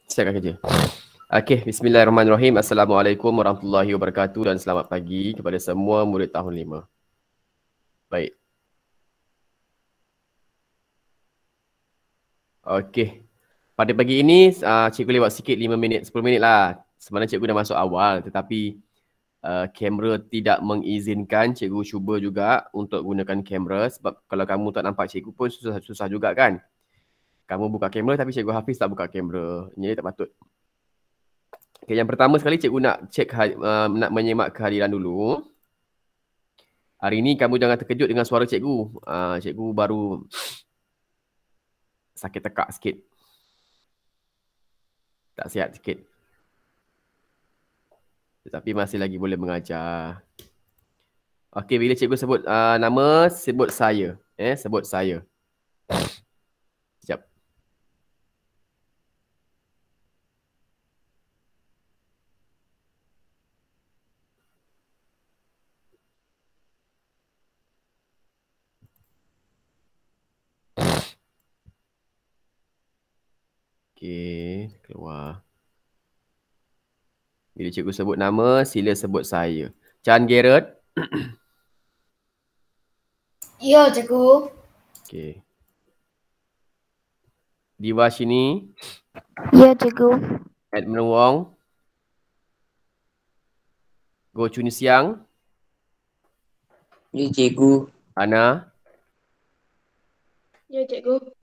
Siapkan kerja. Okey, bismillahirrahmanirrahim. Assalamualaikum warahmatullahi wabarakatuh dan selamat pagi kepada semua murid tahun 5. Baik. Okey. Pada pagi ini, cikgu lewat sikit 5 minit, 10 minit lah. Sebenarnya cikgu dah masuk awal tetapi kamera tidak mengizinkan. Cikgu cuba juga untuk gunakan kamera sebab kalau kamu tak nampak cikgu pun susah juga kan. Kamu buka kamera tapi cikgu Hafiz tak buka kamera. Jadi tak patut. Okay, yang pertama sekali cikgu nak cek nak menyemak kehadiran dulu. Hari ni kamu jangan terkejut dengan suara cikgu. Cikgu baru sakit tekak sikit. Tak sihat sikit. Tetapi masih lagi boleh mengajar. Okey, bila cikgu sebut nama, sebut saya. Sebut saya. Sekejap. Okey, keluar. Bila cikgu sebut nama, sila sebut saya. Chan Garrett. Ya, cikgu. Okey. Diwashini. Ya, cikgu. Edmund Wong. Goh Chun Siang. Ya, cikgu. Ana. Ya, cikgu.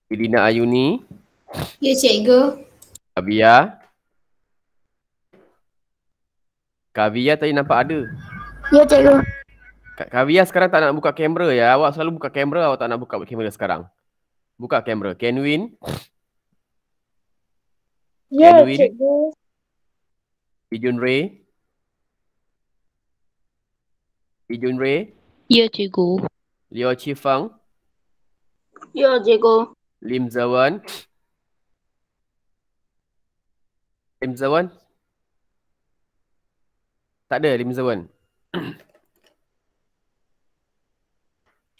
Idina Ayuni. Ya, cikgu. Kavia. Kavia tadi nampak ada. Ya, cikgu. Kavia sekarang tak nak buka kamera ya. Awak selalu buka kamera, awak tak nak buka kamera sekarang. Buka kamera. Kenwin. Ya, Kenwin. cikgu. Ijun Ray. Ijun Ray. Ya, cikgu. Liu Chifang. Ya, cikgu. Lim Zawan. Lim Zawan. Tak ada Lim Zawan.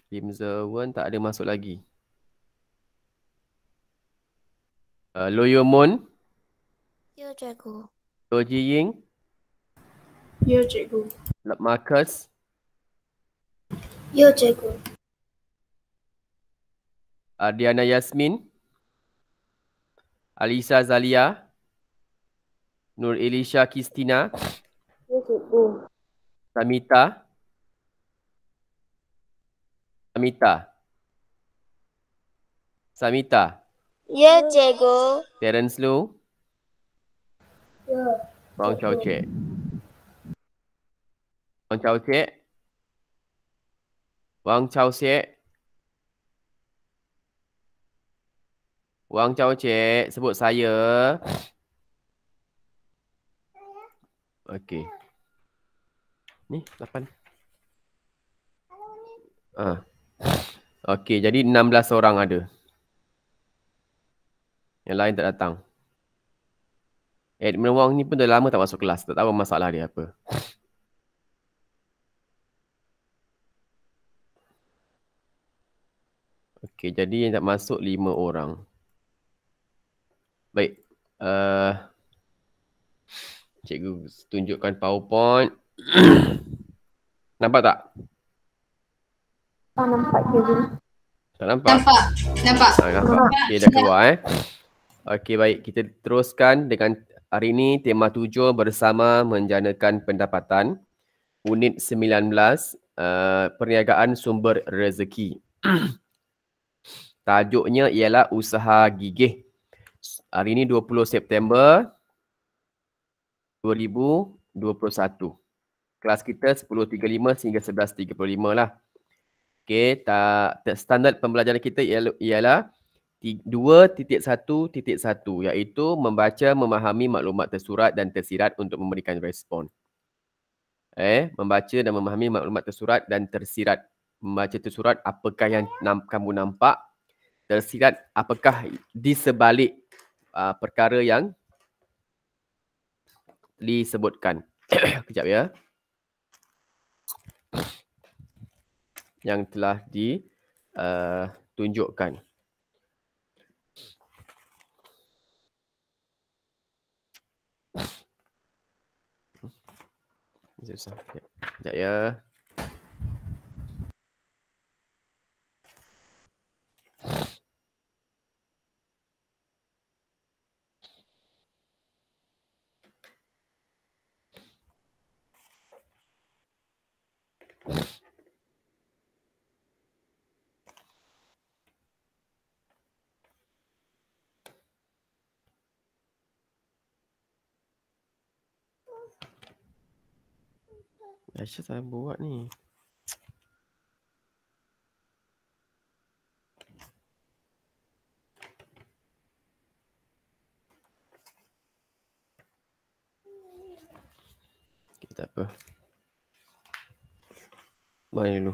Lim Zawan tak ada masuk lagi. Loyo Mon. Ya, cikgu. Lo Ji Ying. Ya, cikgu. Marcus. Ya, cikgu. Diana Yasmin. Alisa Zalia. Nur Elisha Kristina. Ya, cikgu. Samita. Ya, cikgu. Terence Low. Ya. Wang Chao Cek. Wang Chao Cek. Wang Chao Cek. Wang Chao Cek. Sebut saya. Okey. Ni 8. Okey, jadi 16 orang ada. Yang lain tak datang. Edmund Wong ni pun dah lama tak masuk kelas. Tak tahu masalah dia apa. Okey, jadi yang tak masuk 5 orang. Baik. Cikgu tunjukkan PowerPoint. Nampak tak? Tak nampak, cikgu. Tak nampak? Nampak. Nampak. Okey, dah keluar Okey, baik. Kita teruskan dengan hari ini tema 7 bersama menjanakan pendapatan. Unit 19, perniagaan sumber rezeki. Tajuknya ialah usaha gigih. Hari ini 20 September 2021. Kelas kita 10.35 hingga 11.35 lah. Okey, standard pembelajaran kita ialah 2.1.1 iaitu membaca, memahami maklumat tersurat dan tersirat untuk memberikan respon. Membaca dan memahami maklumat tersurat dan tersirat. Membaca tersurat apakah yang kamu nampak, tersirat apakah di sebalik perkara yang disebutkan. Kejap ya. Yang telah ditunjukkan. Susah. Sekejap ya. Aisyah saya buat ni. Okay, tak apa. Mana dulu.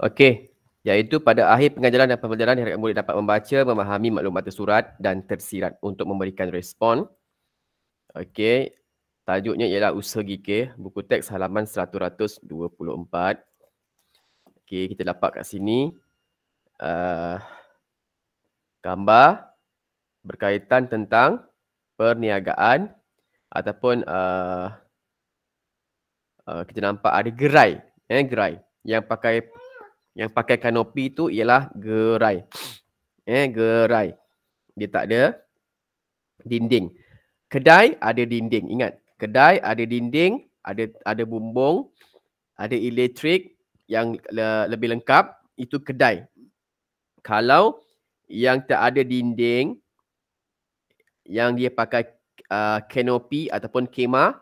Okey. Iaitu pada akhir pengajaran dan pembelajaran diharapkan murid dapat membaca, memahami maklumat tersurat dan tersirat untuk memberikan respon. Okey. Tajuknya ialah Usaha Gigih, buku teks halaman 124. Okey, kita dapat kat sini gambar berkaitan tentang perniagaan ataupun kita nampak ada gerai, gerai. Yang pakai kanopi tu ialah gerai. Gerai. Dia tak ada dinding. Kedai ada dinding. Ingat, kedai ada dinding, ada bumbung, ada elektrik yang lebih lengkap, itu kedai. Kalau yang tak ada dinding, yang dia pakai kanopi ataupun kemah,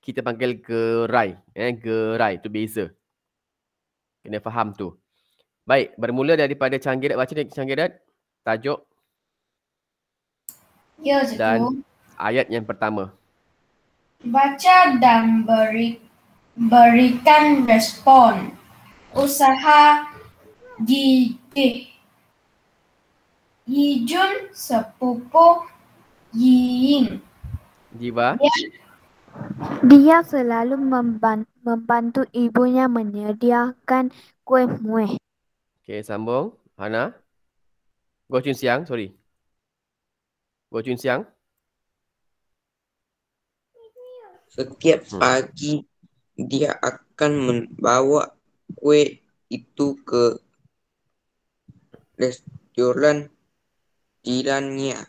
kita panggil gerai. Gerai, tu beza. Kena faham tu. Baik, bermula daripada Canggirat. Baca Canggirat, tajuk Ya, cikgu. dan ayat yang pertama. Baca dan berikan respon. Usaha gigih. Yijun sepupu Ying. Jiwa. Dia selalu membantu ibunya menyediakan kuih muih. Okey, sambung. Hana. Goh Chun Siang, sorry. Goh Chun Siang. Setiap pagi dia akan membawa kue itu ke restoran jirannya.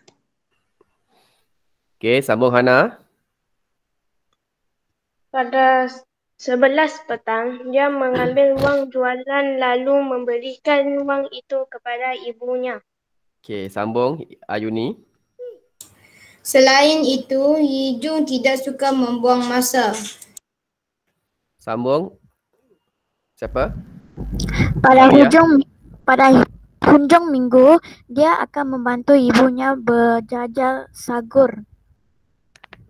Okey, sambung Hana. Pada 11 petang, dia mengambil wang jualan lalu memberikan wang itu kepada ibunya. Okey, sambung Ayuni. Selain itu, Yijun tidak suka membuang masa. Sambung. Siapa? Pada Maria. hujung minggu, dia akan membantu ibunya berjajal sagur.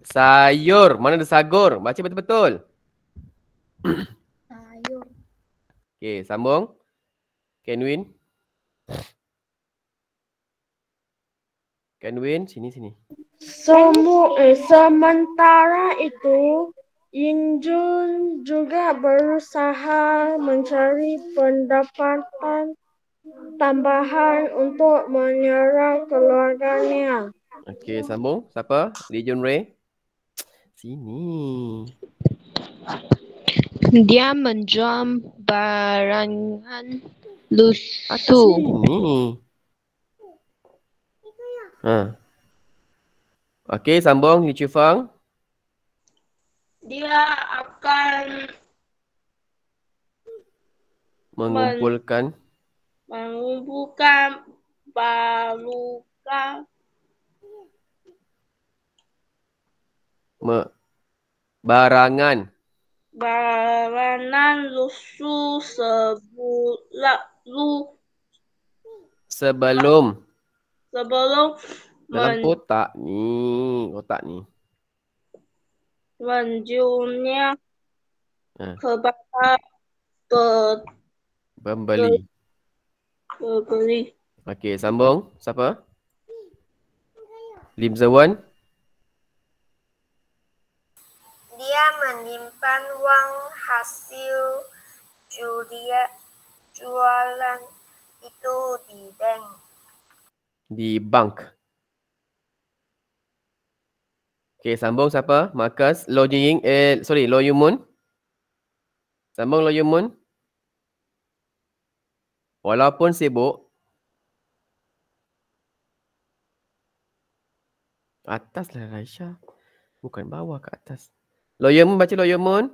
Sayur. Mana ada sagur? Baca betul-betul. Sayur. Okey, sambung. Kenwin. Kenwin, sini. Sementara itu, Yinjun juga berusaha mencari pendapatan tambahan untuk menyerang keluarganya. Okey, sambung. Siapa? Lee Jun Ray. Sini. Dia menjual barangan Atas lusuh. sini. Okey, sambung Lee Chu Fang. Dia akan Mengumpulkan barangan lusuh sebelum dalam men- kotak ni. menjualnya Ha. kepada Pembeli. pembeli. Okey, sambung. Siapa? Lim Zawan. Dia menyimpan wang hasil jualan itu di bank. Di bank. Okey, sambung siapa? Marcus. Lo Jing, Lo Yumun. Sambung Lo Yumun. Walaupun sibuk. Atas lah Raisya. Bukan bawah ke atas. Lo Yumun, baca Lo Yumun.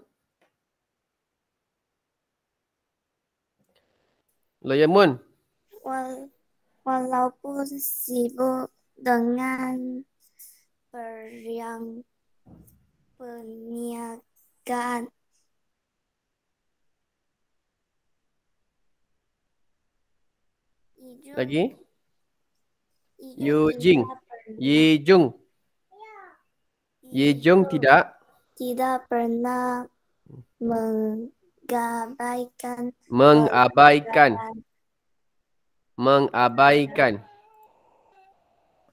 Lo Yumun. Walaupun sibuk dengan perniagaan. Lagi. Yujing. Yijung. Yijung tidak pernah mengabaikan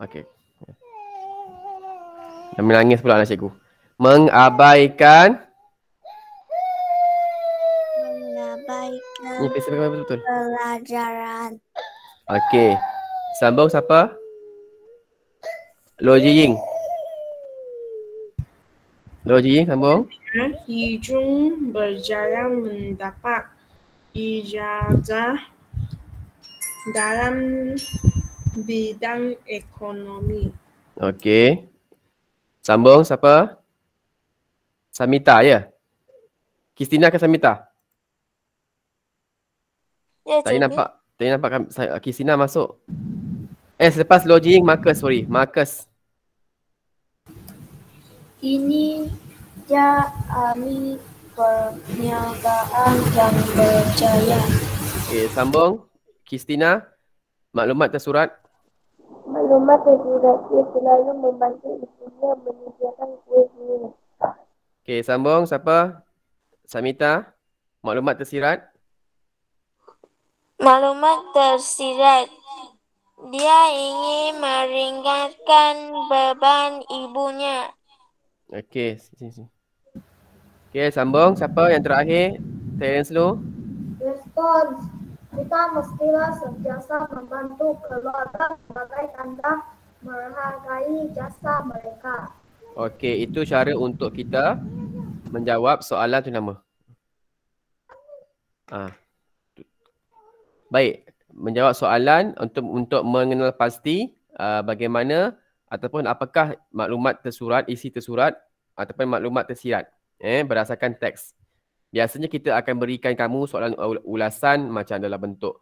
Okey. Dah menangis pula anak cikgu. Mengabaikan Ni betul. pelajaran. Okey. Sambung siapa? Lo Jiying. Lo Jiying sambung. Yijung berjalan mendapat ijazah dalam bidang ekonomi. Okey. Sambung siapa? Samita ya? Kristina ke Samita? Ya, Tadi nampak Kristina masuk. Selepas Lo Jiying, Marcus. Ini dia ahli perniagaan yang berjaya. Okey, sambung. Kristina, maklumat tersurat. Maklumat tersurat, dia selalu membantu ibunya menyediakan kuih-kuih. Okey, sambung. Siapa? Samita, maklumat tersirat. Maklumat tersirat. Dia ingin meringankan beban ibunya. Okey, sini. Okey, sambung. Siapa yang terakhir? Terence Lu. Respons. Kita mestilah sentiasa membantu keluarga sebagai tanda menghargai jasa mereka. Okey, itu cara untuk kita menjawab soalan tu nama. Baik, menjawab soalan untuk mengenal pasti bagaimana ataupun apakah maklumat tersurat, isi tersurat ataupun maklumat tersirat berdasarkan teks. Biasanya kita akan berikan kamu soalan ulasan macam dalam bentuk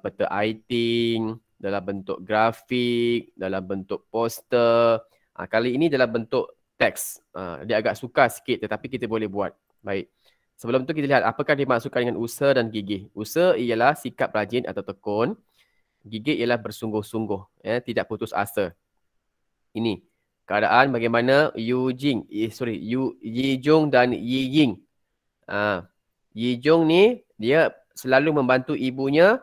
peta iting, dalam bentuk grafik, dalam bentuk poster. Kali ini dalam bentuk teks. Dia agak sukar sikit tetapi kita boleh buat. Baik. Sebelum tu kita lihat apakah dimaksudkan dengan usaha dan gigih. Usaha ialah sikap rajin atau tekun. Gigih ialah bersungguh-sungguh, tidak putus asa. Ini keadaan bagaimana Yijung dan Yiying. Yijung ni dia selalu membantu ibunya.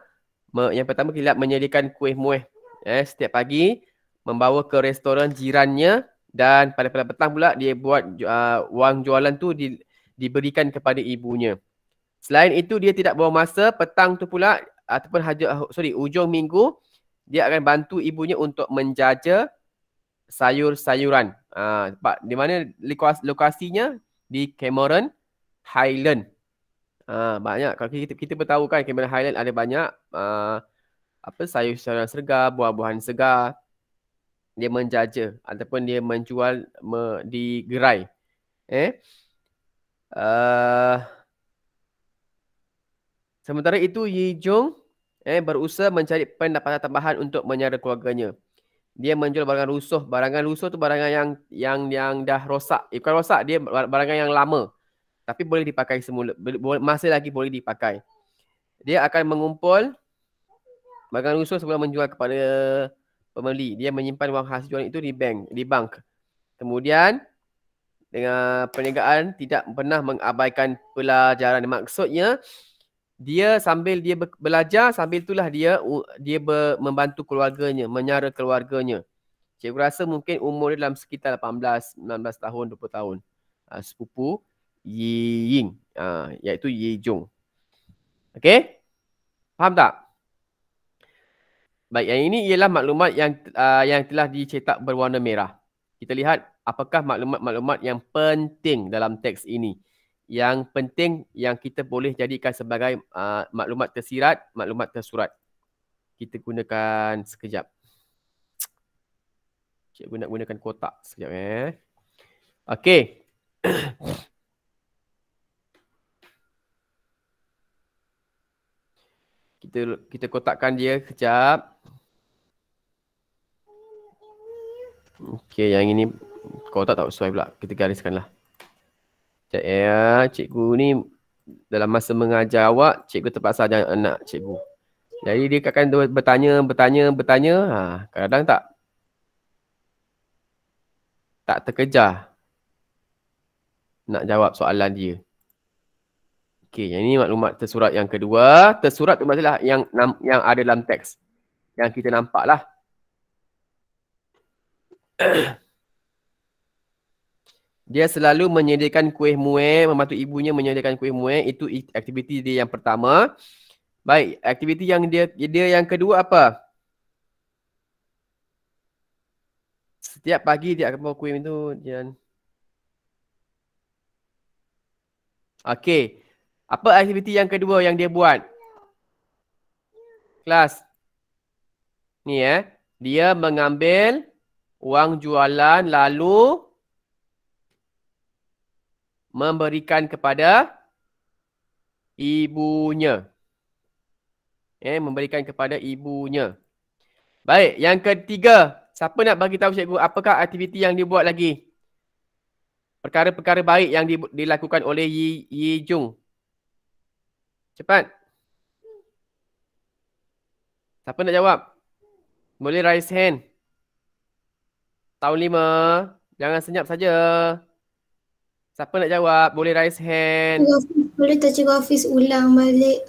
Yang pertama kita lihat menyediakan kuih muih setiap pagi, membawa ke restoran jirannya, dan pada petang pula dia buat wang jualan tu diberikan kepada ibunya. Selain itu dia tidak buang masa, petang tu pula ataupun ujung minggu dia akan bantu ibunya untuk menjaja sayur-sayuran. Di mana lokasinya? Di Cameron Highland. Banyak. Kalau kita bertahu kan Cameron Highland ada banyak sayur-sayuran segar, buah-buahan segar. Dia menjaja ataupun dia menjual di gerai. Sementara itu Yijung berusaha mencari pendapatan tambahan untuk menyara keluarganya. Dia menjual barangan lusuh. Barangan lusuh tu barangan yang dah rosak. Bukan rosak, dia barangan yang lama. Tapi boleh dipakai semula. Masih lagi boleh dipakai. Dia akan mengumpul barangan lusuh sebelum menjual kepada pembeli. Dia menyimpan wang hasil jualan itu di bank. Kemudian dengan perniagaan tidak pernah mengabaikan pelajaran. Maksudnya dia sambil dia belajar, sambil itulah dia membantu keluarganya, menyara keluarganya. Cikgu rasa mungkin umur dia dalam sekitar 18, 19 tahun, 20 tahun. Sepupu Yiying, iaitu Yijung. Okey? Faham tak? Baik, yang ini ialah maklumat yang telah dicetak berwarna merah. Kita lihat apakah maklumat-maklumat yang penting dalam teks ini. Yang penting yang kita boleh jadikan sebagai maklumat tersirat, maklumat tersurat. Kita gunakan sekejap. Cikgu nak gunakan kotak sekejap Okey. Kita kotakkan dia kejap. Okey, yang ini kotak tak sesuai pula. Kita gariskanlah. Sekejap cikgu ni dalam masa mengajar awak, cikgu terpaksa ajar anak cikgu. Jadi dia akan bertanya. Kadang-kadang tak terkejar nak jawab soalan dia. Okey, yang ini maklumat tersurat yang kedua. Tersurat tu maksudlah yang ada dalam teks. Yang kita nampak lah. Dia selalu menyediakan kuih muih, membantu ibunya menyediakan kuih muih. Itu aktiviti dia yang pertama. Baik, aktiviti yang dia yang kedua apa? Setiap pagi dia akan bawa kuih itu. Okey. Apa aktiviti yang kedua yang dia buat? Kelas. Ni dia mengambil wang jualan lalu memberikan kepada ibunya. Memberikan kepada ibunya. Baik, yang ketiga. Siapa nak bagi tahu cikgu apakah aktiviti yang dia buat lagi? Perkara-perkara baik yang dilakukan oleh Yi Jung. Cepat. Siapa nak jawab? Boleh raise hand. Tahun 5. Jangan senyap saja. Siapa nak jawab? Boleh raise hand. Boleh tak Cikgu Hafiz ulang balik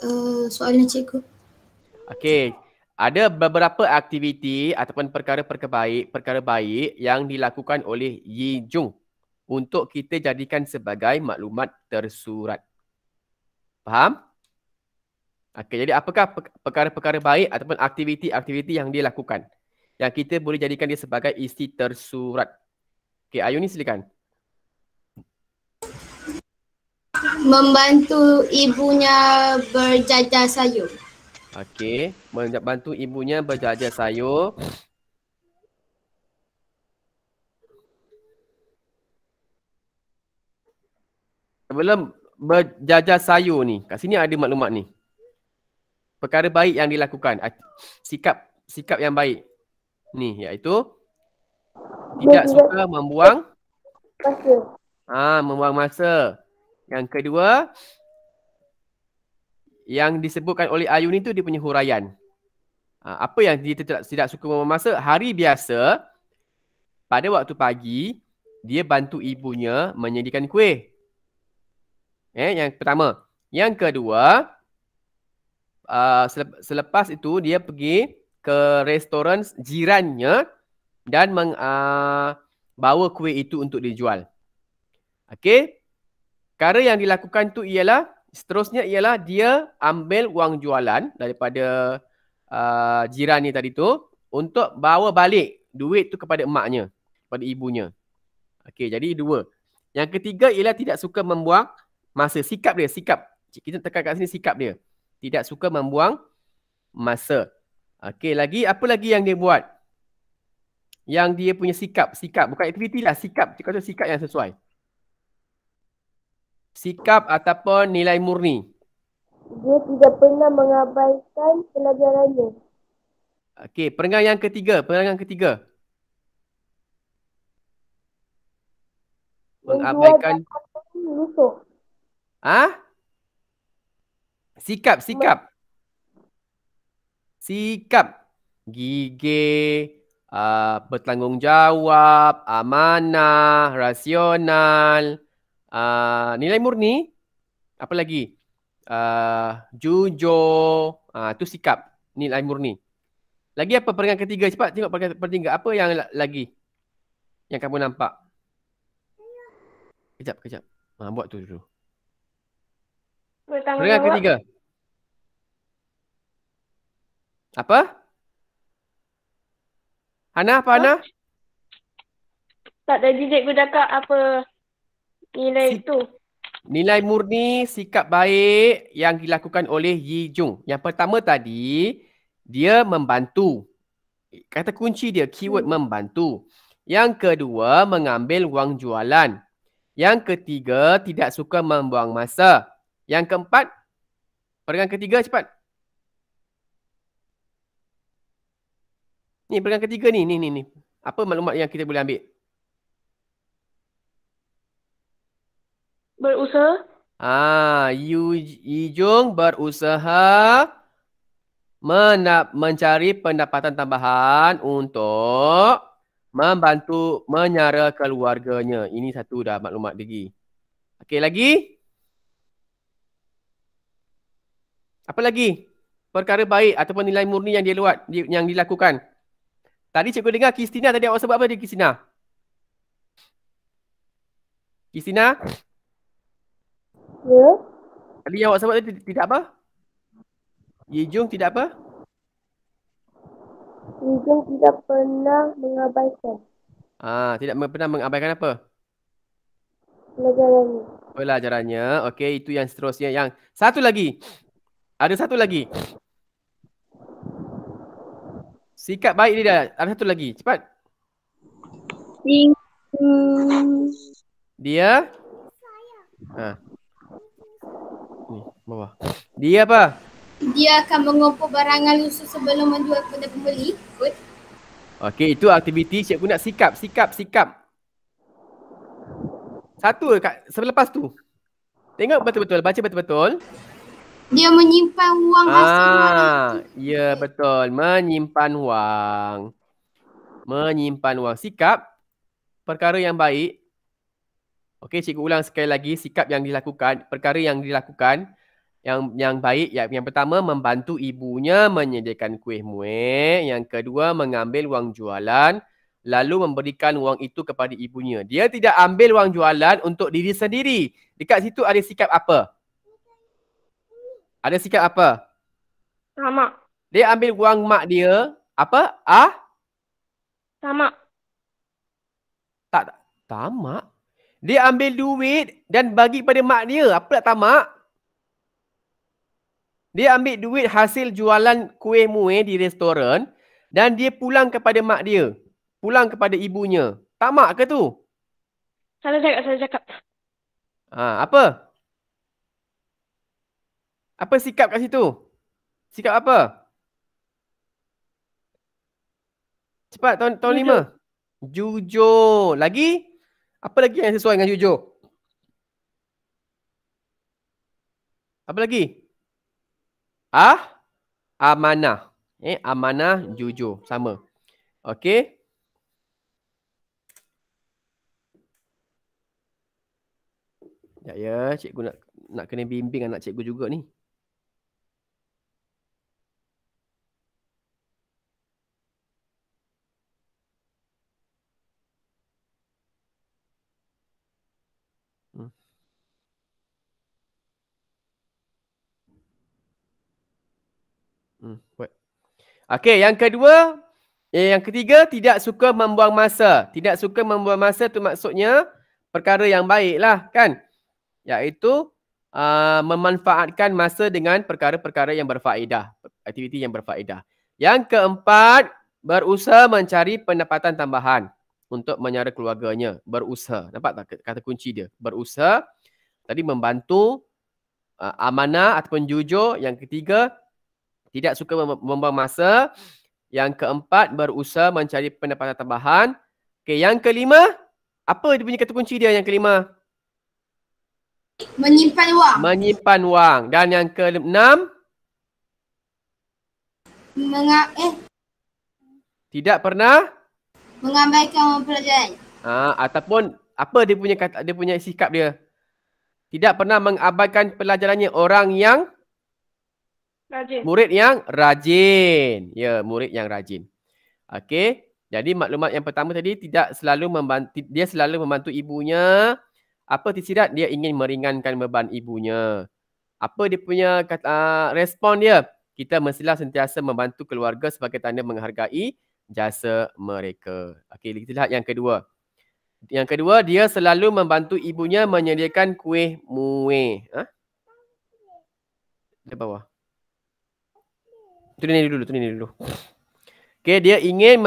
soalan cikgu? Okey. Ada beberapa aktiviti ataupun perkara baik yang dilakukan oleh Yi Jung untuk kita jadikan sebagai maklumat tersurat. Faham? Okey, jadi apakah perkara-perkara baik ataupun aktiviti-aktiviti yang dia lakukan yang kita boleh jadikan dia sebagai isi tersurat? Okey, Ayu ni silakan. Membantu ibunya berjajar sayur. Okey, membantu ibunya berjajar sayur. Sebelum berjajar sayur ni, kat sini ada maklumat ni. Perkara baik yang dilakukan, sikap yang baik ni, iaitu tidak suka membuang masa. Membuang masa. Yang kedua, yang disebutkan oleh Ayu ni tu dia punya huraian. Apa yang dia tidak suka membuang masa? Hari biasa, pada waktu pagi, dia bantu ibunya menyediakan kuih. Yang pertama. Yang kedua, selepas itu dia pergi ke restoran jirannya dan bawa kuih itu untuk dijual. Okey. Perkara yang dilakukan tu seterusnya ialah dia ambil wang jualan daripada jiran ni tadi tu untuk bawa balik duit tu kepada emaknya, kepada ibunya. Okey, jadi dua. Yang ketiga ialah tidak suka membuang masa. Sikap dia. Kita tekan kat sini sikap dia. Tidak suka membuang masa. Okey, apa lagi yang dia buat? Yang dia punya sikap. Bukan aktiviti lah, sikap. Dia kata sikap yang sesuai. Sikap ataupun nilai murni. Dia tidak pernah mengabaikan pelajarannya. Okey, perangai yang ketiga. Mengabaikan. Sikap. Gigih, bertanggungjawab, amanah, rasional, nilai murni, apa lagi? Jujur, tu sikap, nilai murni. Lagi apa perangai ketiga? Cepat tengok perangai ketiga. Apa yang lagi yang kamu nampak? Kejap. Buat tu dulu. Perangai ketiga. Apa? Hana, apa Hana? Tak tadi cikgu cakap apa nilai itu. Nilai murni sikap baik yang dilakukan oleh Yi Jung. Yang pertama tadi, dia membantu. Kata kunci dia, keyword membantu. Yang kedua, mengambil wang jualan. Yang ketiga, tidak suka membuang masa. Yang keempat, peringkat ketiga cepat. Ni peringkat ketiga ni. Apa maklumat yang kita boleh ambil? Berusaha. Yi Jung berusaha mencari pendapatan tambahan untuk membantu menyara keluarganya. Ini satu dah maklumat lagi. Okey, lagi? Apa lagi? Perkara baik ataupun nilai murni yang yang dilakukan. Tadi cikgu dengar Kristina tadi awak sebut apa dia Kristina? Kristina? Ya. Tadi yang awak sebut tadi tidak apa? Yi Jung tidak apa? Yi Jung tidak pernah mengabaikan Tidak pernah mengabaikan apa? pelajarannya. Pelajarannya. Okey, itu yang seterusnya. Yang satu lagi. Ada satu lagi. Sikap baik dia dah. Ada satu lagi. Cepat. Dia. Ni, bawah. Dia apa? Dia akan mengumpul barangan lusuh sebelum menjual kepada pembeli. Good. Okey, itu aktiviti cikgu nak sikap. Satu selepas tu. Tengok betul-betul, baca betul-betul. Dia menyimpan wang hasil jualan. Ya betul, menyimpan wang. Sikap perkara yang baik. Okey, cikgu ulang sekali lagi sikap yang dilakukan, perkara yang dilakukan yang baik. Yang pertama, membantu ibunya menyediakan kuih muih. Yang kedua, mengambil wang jualan lalu memberikan wang itu kepada ibunya. Dia tidak ambil wang jualan untuk diri sendiri. Dekat situ ada sikap apa? Ada sikap apa? Tamak. Dia ambil wang mak dia. Apa? Tamak. Tak. Tamak? Dia ambil duit dan bagi pada mak dia. Apa tak tamak? Dia ambil duit hasil jualan kuih muih di restoran dan dia pulang kepada mak dia. Pulang kepada ibunya. Tamak ke tu? Salah cakap. Apa? Apa sikap kat situ? Sikap apa? Cepat, tahun 5. Jujur. Lagi? Apa lagi yang sesuai dengan jujur? Apa lagi? Amanah. Amanah, jujur. Sama. Okey. Sekejap ya, cikgu nak kena bimbing anak cikgu juga ni. Okey, yang kedua, yang ketiga, tidak suka membuang masa. Tidak suka membuang masa tu maksudnya perkara yang baik lah kan. Iaitu memanfaatkan masa dengan perkara-perkara yang berfaedah. Aktiviti yang berfaedah. Yang keempat, berusaha mencari pendapatan tambahan untuk menyara keluarganya. Berusaha. Nampak tak kata kunci dia? Berusaha. Tadi membantu, amanah ataupun jujur. Yang ketiga, tidak suka membuang masa. Yang keempat, berusaha mencari pendapatan tambahan. Okey, yang kelima, apa dia punya kata kunci dia yang kelima? Menyimpan wang. Menyimpan wang. Dan yang keenam, tidak pernah mengabaikan wang pelajaran. Ataupun apa dia punya sikap dia? Tidak pernah mengabaikan pelajarannya. Orang yang Rajin. murid yang rajin. Ya, murid yang rajin. Okey. Jadi maklumat yang pertama tadi, dia selalu membantu ibunya. Apa tersirat? Dia ingin meringankan beban ibunya. Apa dia punya respon dia? Kita mestilah sentiasa membantu keluarga sebagai tanda menghargai jasa mereka. Okey, kita lihat yang kedua. Yang kedua, dia selalu membantu ibunya menyediakan kuih muih. Ha? Di bawah. Itu ni dulu. Okey, dia ingin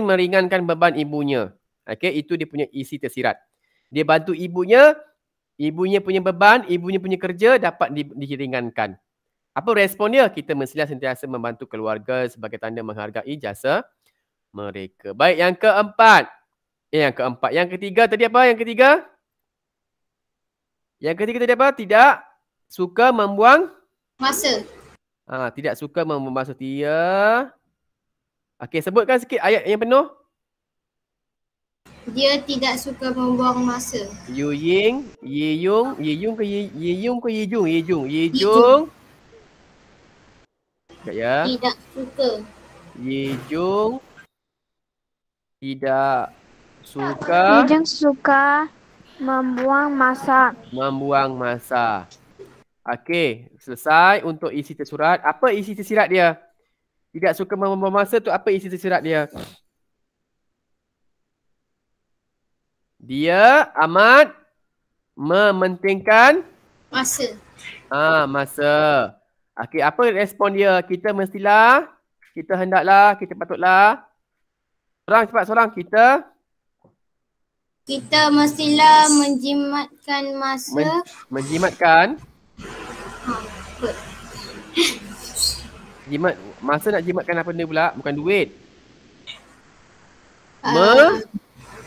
meringankan beban ibunya. Okey, itu dia punya isi tersirat. Dia bantu ibunya punya beban, ibunya punya kerja dapat diringankan. Apa respon dia? Kita mestilah sentiasa membantu keluarga sebagai tanda menghargai jasa mereka. Baik, yang keempat. Yang ketiga tadi apa? Yang ketiga tadi apa? Tidak suka membuang Masa. tidak suka membuang masa dia. Okey, sebutkan sikit ayat yang penuh. Dia tidak suka membuang masa. Yu Ying, Ye Yung ke Ye Jung? Sekejap ya. Tidak suka. Ye Jung tidak suka Ijeng suka membuang masa. Okey, selesai untuk isi tersurat. Apa isi tersirat dia? Tidak suka membuang masa tu apa isi tersirat dia? Dia amat mementingkan Masa. masa. Okey, apa respon dia? Kita patutlah. Seorang, Kita mestilah menjimatkan masa. menjimatkan. Betul. Masa nak jimatkan apa benda pula? Bukan duit.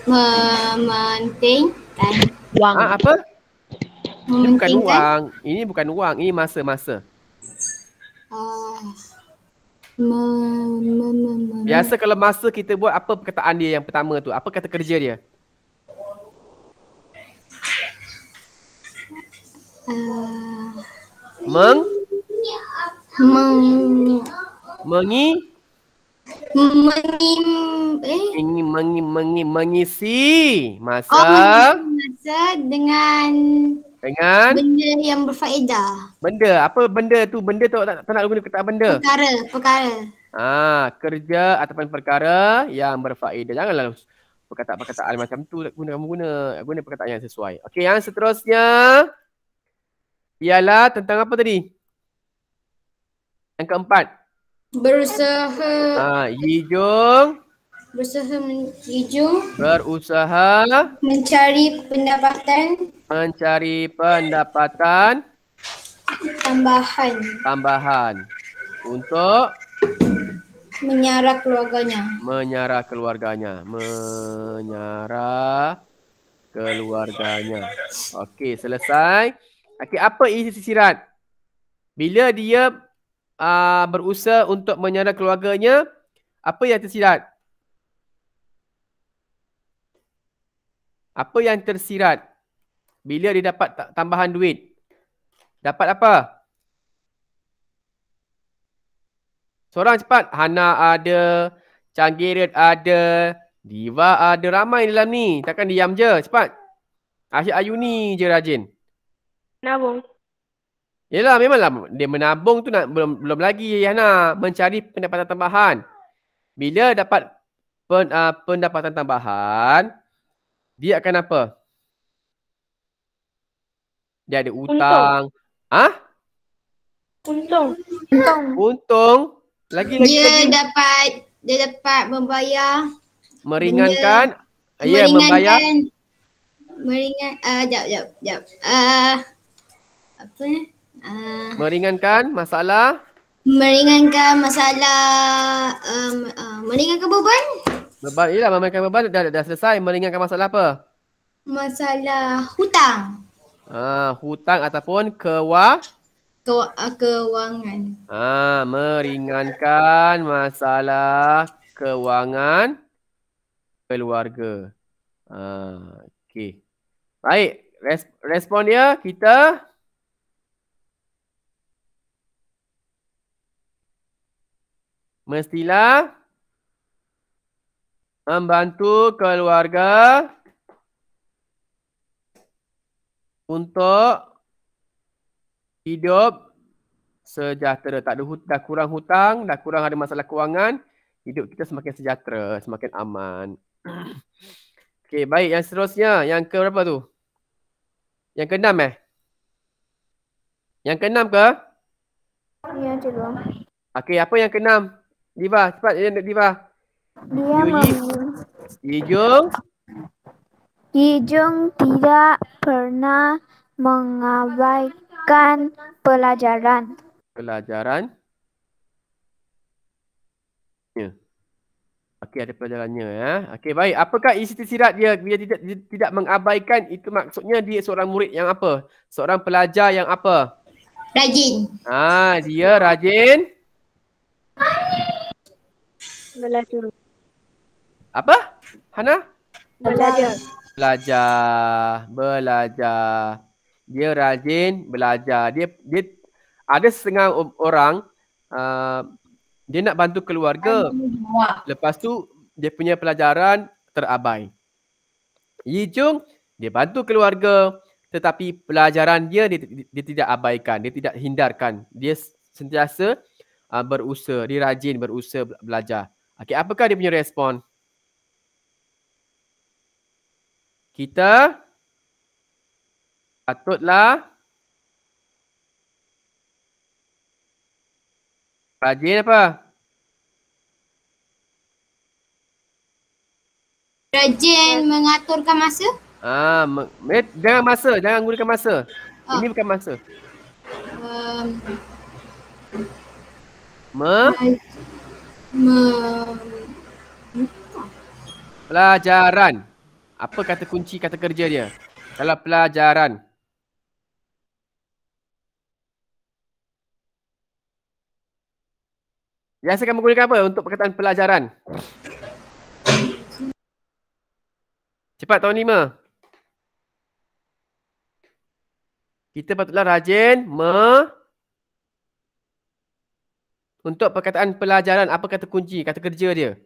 Mementingkan. Wang. Apa? Ini bukan Mementingkan. uang. Ini bukan uang. Ini masa. Biasa kalau masa kita buat apa perkataan dia yang pertama tu? Apa kata kerja dia? Mengisi masa Masa dengan benda yang berfaedah. benda. Apa benda tu? Benda tu tak nak guna kata benda. Perkara. Kerja ataupun perkara yang berfaedah. Janganlah perkataan macam tu guna perkataan yang sesuai. Okey, yang seterusnya ialah tentang apa tadi? Yang keempat. Berusaha mencari pendapatan tambahan untuk menyara keluarganya. Okey, selesai. Okey, apa isi tersirat? Bila dia berusaha untuk menyara keluarganya, apa yang tersirat? Apa yang tersirat? Bila dia dapat tambahan duit, dapat apa? Seorang cepat. Hana ada, Canggirit ada, Diva ada, ramai dalam ni. Takkan diam je, cepat. Asyik Ayuni je rajin. Nabung. Yelah, memanglah dia menabung tu belum lagi Hana mencari pendapatan tambahan. Bila dapat pendapatan tambahan, dia akan apa? Dia ada utang. Untung. Lagi. Dia dapat membayar. Meringankan. Meringankan masalah. Meringankan beban. Meringankan beban dah selesai. Meringankan masalah apa? Masalah hutang. Hutang ataupun Kewangan. Meringankan masalah kewangan keluarga. Okey. Baik, respon dia kita mestilah membantu keluarga untuk hidup sejahtera. Dah kurang hutang, dah kurang ada masalah kewangan, hidup kita semakin sejahtera, semakin aman. Okey, baik. Yang seterusnya. Yang ke berapa tu? Yang ke-6 Yang ke-6 ke? Ya, cikgu. Okey, apa yang ke-6? Diva, cepat Diva. Dia Kijung Kijung tidak pernah mengabaikan pelajaran. pelajaran. Ya. Okey, ada pelajarannya ya. Okey, baik. Apakah isi tersirat dia bila dia tidak mengabaikan? Itu maksudnya dia seorang murid yang apa? Seorang pelajar yang apa? Rajin. Dia rajin. Belajar. Apa? Hana? Belajar. Belajar. Dia rajin belajar. Dia ada setengah orang dia nak bantu keluarga. Lepas tu dia punya pelajaran terabai. Yijung dia bantu keluarga tetapi pelajaran dia tidak abaikan, dia tidak hindarkan. Dia sentiasa berusaha, dia rajin berusaha belajar. Okey, apakah dia punya respon? Kita patutlah rajin apa? Rajin mengaturkan masa. Jangan masa, jangan gunakan masa. Ini bukan masa. Pelajaran. Apa kata kunci kata kerja dia? Kalau pelajaran. Biasa kamu gunakan apa untuk perkataan pelajaran? Cepat tahun 5. Kita patutlah rajin untuk perkataan pelajaran. Apa kata kunci, kata kerja dia?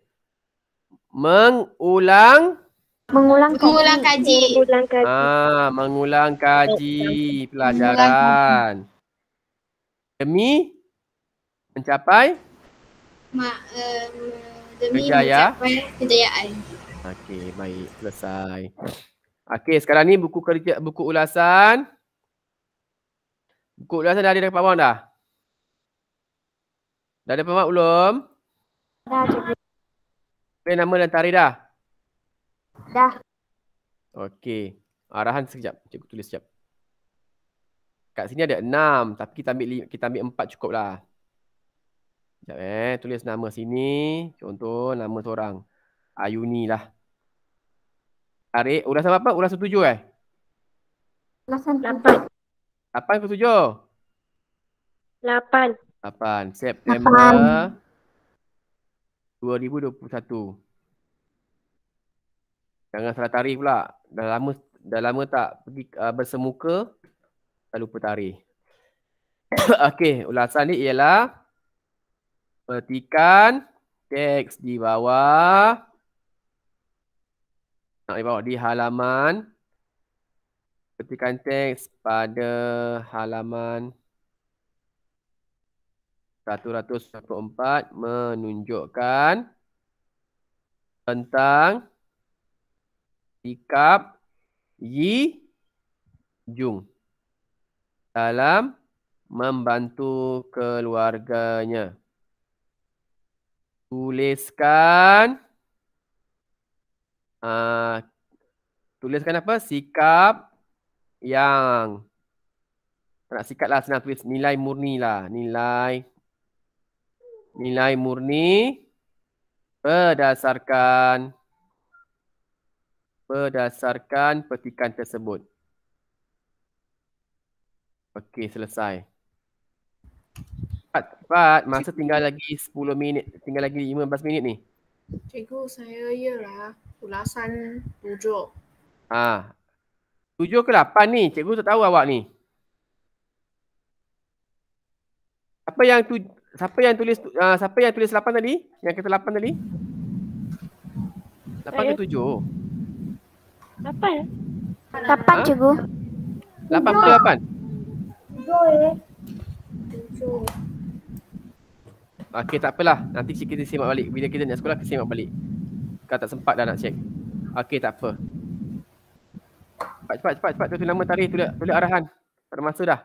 Mengulang kaji. Mengulang kaji pelajaran. Demi mencapai kejayaan. Okey, baik. Selesai. Okey, sekarang ni buku ulasan. Buku ulasan dah ada dekat bawah dah? Dah ada pemak belum? Dah, cikgu. Boleh nama dan tarikh dah? Dah. Okey. Arahan sekejap. Cikgu tulis sekejap. Kat sini ada 6. Tapi kita ambil 4 cukup lah. Sekejap tulis nama sini. Contoh nama seorang. Ayuni lah. Tarik. Ulasan apa? Ulasan 7 Ulasan 8. 8 ke 7? 8. 8. September 2021. Jangan salah tarikh pula. Dah lama tak pergi bersemuka. Dah lupa tarikh. Okey, ulasan ni ialah petikan teks di bawah. Di halaman. Petikan teks pada halaman 124 menunjukkan tentang sikap Yi Jung dalam membantu keluarganya. Tuliskan apa? Sikap yang nak sikat lah, senang tulis nilai murni lah. Nilai murni berdasarkan petikan tersebut. Okey, selesai. Cepat. Masa tinggal lagi 10 minit. Tinggal lagi 15 minit ni. Cikgu, saya ialah ulasan 7. 7 ke 8 ni? Cikgu tak tahu awak ni. Siapa yang tulis 8 tadi? Yang kata 8 tadi? 8 ke 7? 8. 8, cikgu. 8 ke 8? 7. Okey, tak apalah. Nanti kita simak balik. Bila kita nak sekolah, kita simak balik. Kalau tak sempat dah nak check. Okey, tak apa. Cepat. Tulis nama tarikh, tulis arahan. Tak ada masa dah.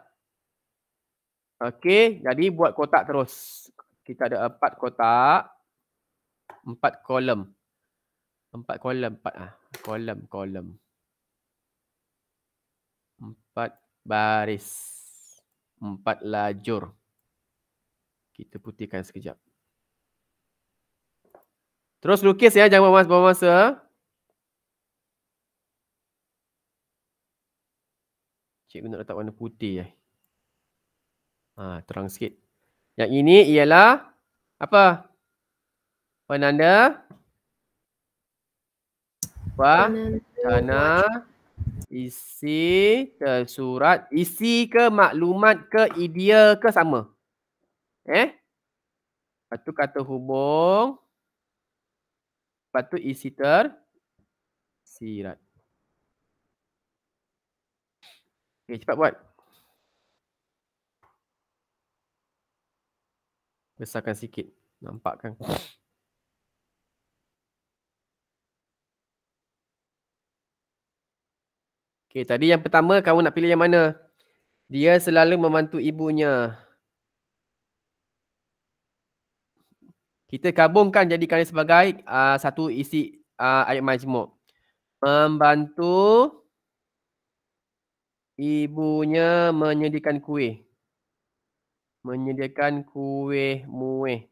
Okey, jadi buat kotak terus. Kita ada 4 kotak. 4 kolom. 4 kolom. 4 kolom. 4 baris. 4 lajur. Kita putihkan sekejap. Terus lukis ya, jangan buang masa. Cikgu nak letak warna putih. Terang sikit. Yang ini ialah apa? Penanda wacana, isi tersurat, isi ke maklumat ke idea ke sama? Lepas tu kata hubung. Lepas tu isi tersirat. Okay, cepat buat. Besarkan sikit. Nampak kan? Okay, tadi yang pertama kamu nak pilih yang mana? Dia selalu membantu ibunya. Kita gabungkan jadikan dia sebagai satu isi ayat majmuk. Membantu ibunya menyediakan kuih. Menyediakan kuih muih.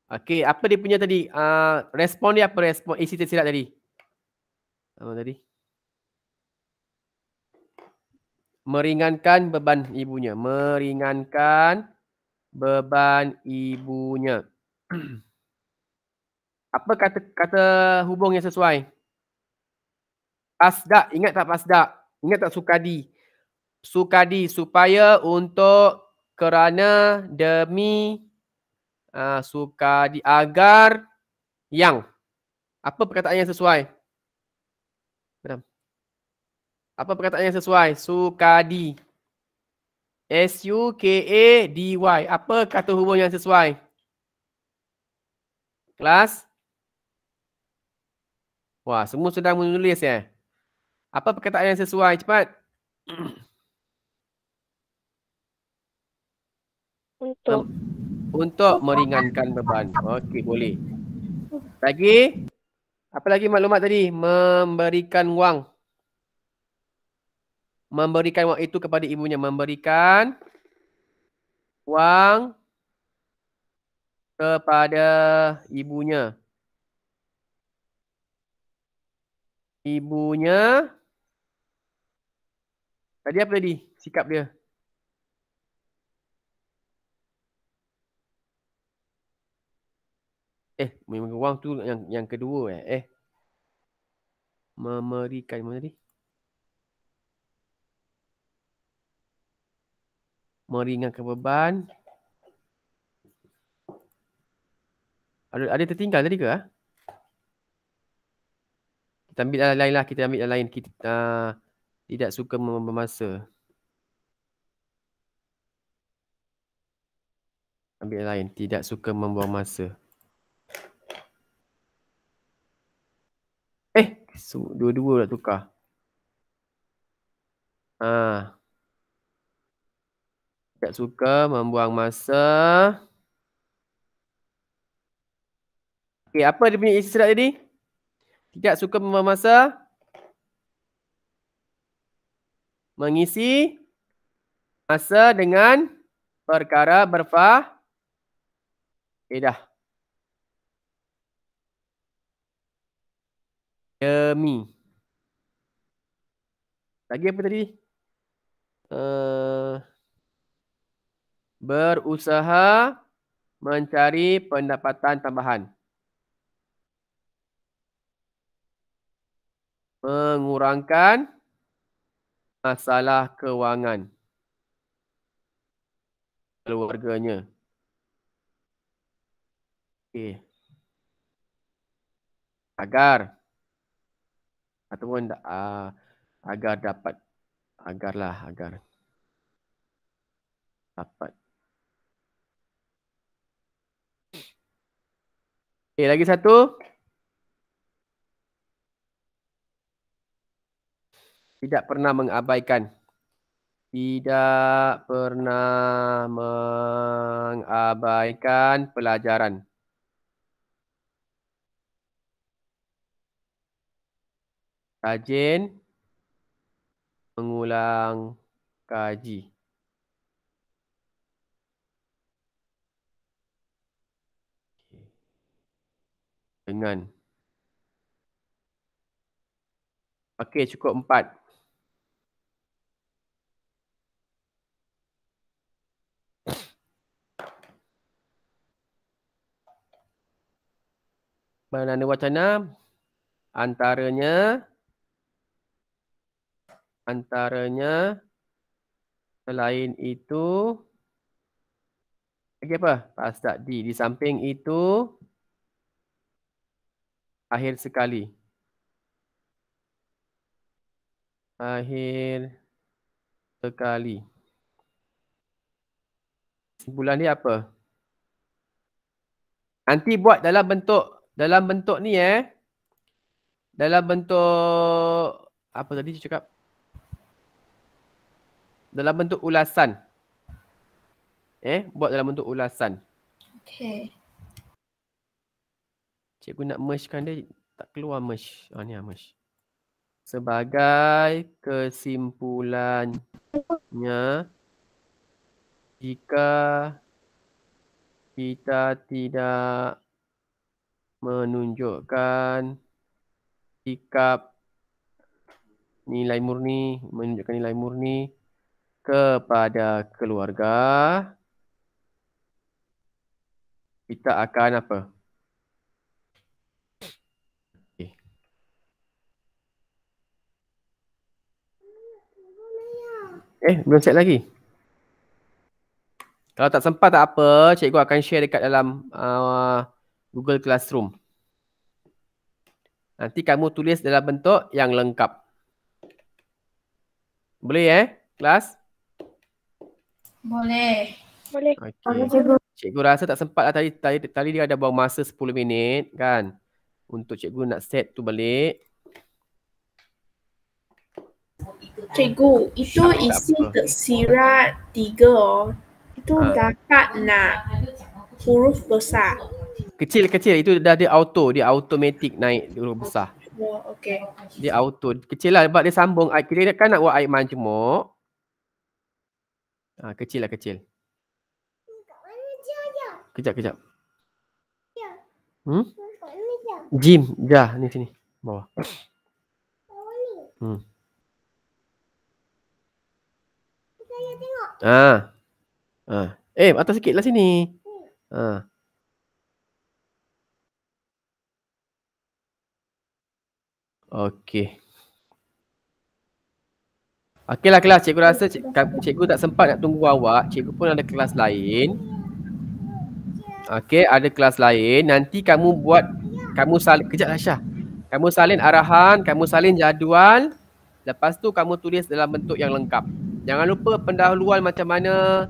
Okey, apa dia punya tadi? Respon dia apa? Respon isi tersirat tadi? Apa tadi? Meringankan beban ibunya. Meringankan beban ibunya. Apa kata hubung yang sesuai? Pasdak. Ingat tak pasdak? Ingat tak sukadi? Sukadi supaya, untuk, kerana, demi, sukadi, agar, yang. Apa perkataan yang sesuai? Apa perkataan yang sesuai? Sukadi. S-U-K-A-D-Y. Apa kata hubung yang sesuai? Kelas? Wah, semua sedang menulis ya. Apa perkataan yang sesuai? Cepat. Untuk meringankan beban. Okey, boleh. Lagi? Apa lagi maklumat tadi? Memberikan wang. Memberikan wang itu kepada ibunya. Memberikan wang kepada ibunya. Ibunya. Tadi apa tadi? Sikap dia. Memberikan wang tu yang kedua memberikan mana tadi? Meringankan beban. Ada tertinggal tadi ke? Kita ambil yang lain lah. Kita ambil yang lain. Kita tidak suka membuang masa. Ambil yang lain. Tidak suka membuang masa. Dua-dua nak tukar. Tidak suka membuang masa. Okey, apa dia punya isi surat tadi? Tidak suka membuang masa. Mengisi masa dengan perkara berfaedah. Demi. Lagi apa tadi? Berusaha mencari pendapatan tambahan. Mengurangkan masalah kewangan keluarganya. Okey. Agar. Ataupun agar dapat. Agar dapat. Okay, lagi satu. Tidak pernah mengabaikan. Tidak pernah mengabaikan pelajaran. Rajin mengulang kaji. Dengan. Okey, cukup 4. Penanda wacana antaranya selain itu lagi apa? Pasal di samping itu akhir sekali. Akhir sekali. Kesimpulan dia apa? Nanti buat dalam bentuk ni dalam bentuk apa tadi saya cakap? Dalam bentuk ulasan. Buat dalam bentuk ulasan. Okay. Cikgu nak mergekan dia tak keluar merge. Ni merge. Sebagai kesimpulannya, jika kita tidak menunjukkan sikap nilai murni, kepada keluarga, kita akan apa? Belum set lagi. Kalau tak sempat tak apa, cikgu akan share dekat dalam Google Classroom. Nanti kamu tulis dalam bentuk yang lengkap. Boleh kelas? Boleh. Okay. Cikgu rasa tak sempat lah tadi dia ada buang masa 10 minit kan. Untuk cikgu nak set tu balik. Cikgu, itu isi tersirat 3 itu dapat nak huruf besar. Kecil itu dah dia automatic naik huruf besar. Oh, okey. Dia auto. Kecil lah sebab dia sambung. Kita kan nak buat ayat majmuk. Kecil. Kejap. Jim, ni sini. Bawah. Atas sikit lah sini. Okey. Okeylah kelas. Cikgu rasa cikgu tak sempat nak tunggu awak. Cikgu pun ada kelas lain. Okey, ada kelas lain. Nanti kamu kejap Aisyah. Kamu salin arahan, kamu salin jadual. Lepas tu kamu tulis dalam bentuk yang lengkap. Jangan lupa pendahuluan macam mana.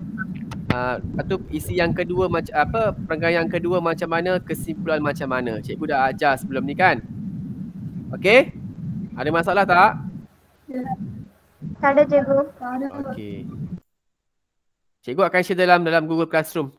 Atau isi yang kedua perenggan yang kedua macam mana, kesimpulan macam mana. Cikgu dah ajar sebelum ni kan? Okey? Ada masalah tak? Tak ada cikgu. Okey. Cikgu akan share dalam Google Classroom.